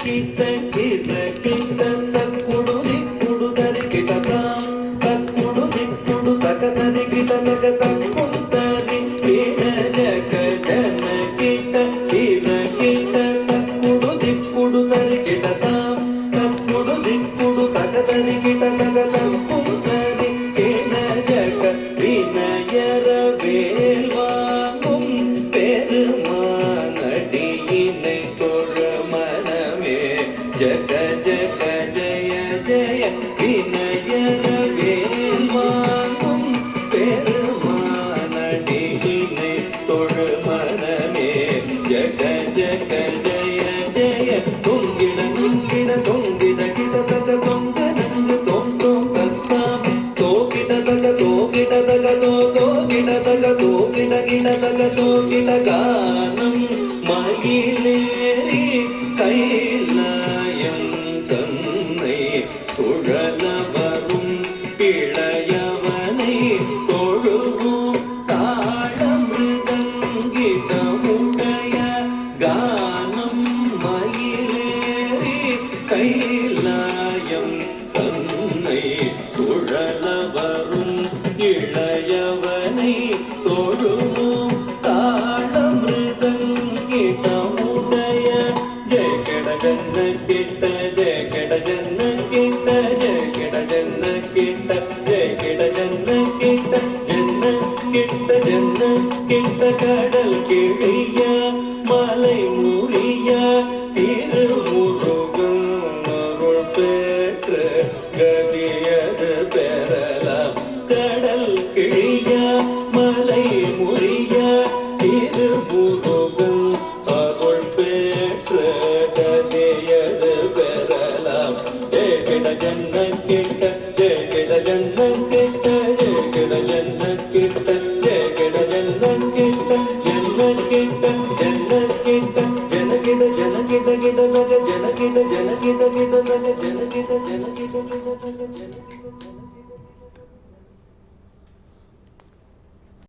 கிட்ட கிட்ட கிட்ட தக்குடு திக்குடு தரி கிட்ட தாம் தக்குடு திக்குடு தக தரி கிட்ட தக தக்குடு தரி கிட ஜக ஜன கிட்ட கிட கிட்ட தக்குடு திக்குடு தரி கிட்ட தாம் தக்குடு திக்குடு தக தரி கிட்ட தக தக்குடு தரி கிட ஜக வினயர வேல் வாங்கும் பெருமானடியினை தொழு மனமே ஜக ஜக ஜய ஜய வினயர வேல் வாங்கும் பெருமானடியினை தொழு மனமே ஜக ஜக ஜய ஜய தொங்கிட தொங்கிட தொங்கிட கிட தக தொங்க நங்கு தொம் தொம் தத்தாம் தோகிட தக தோகிட தக தோ தோகிட தக தோகிட கிட தக தோகிட கானம் மயிலேறி கைலாயம் தன்னை சுழல வரும் இளையவனை தொழுவும் தாளமிருதங்கிடமுடைய கானம் மயிலேறி கைலாயம் தன்னை சுழல வரும் இளையவனை தொழுவும் தாளமிருதங்கிடமுடைய ஜெய கெட ஜன்ன கிட்ட ஜெய கெட ஜன்ன கிட்ட ஜெய கெட ஜன்ன கிட்ட ஜெய கெட ஜன்ன கிட்ட ஜன்ன கிட்ட ஜன்ன கிட்ட கடல் கிழிய மலை முறிய திருமுருகன் அருள் பெற்று கதியது பெறலாம் கடல் கிழிய மலை முறிய திருமுருகன் அருள் பெற்று கதியது பெறலாம் ஜெய கிட ஜன்ன கிட்ட ஜெய கிட ஜன்ன கிட்ட ஜெய கிட ஜன்ன கிட்ட ஜெய கிட ஜன்ன கிட்ட ஜன்ன கிட்ட ஜன்ன கிட்ட ஜன கிட ஜன கிட கிட தக ஜன கிட ஜன கிட கிட தக ஜன கிட ஜன கிட கிட தக ஜன கிட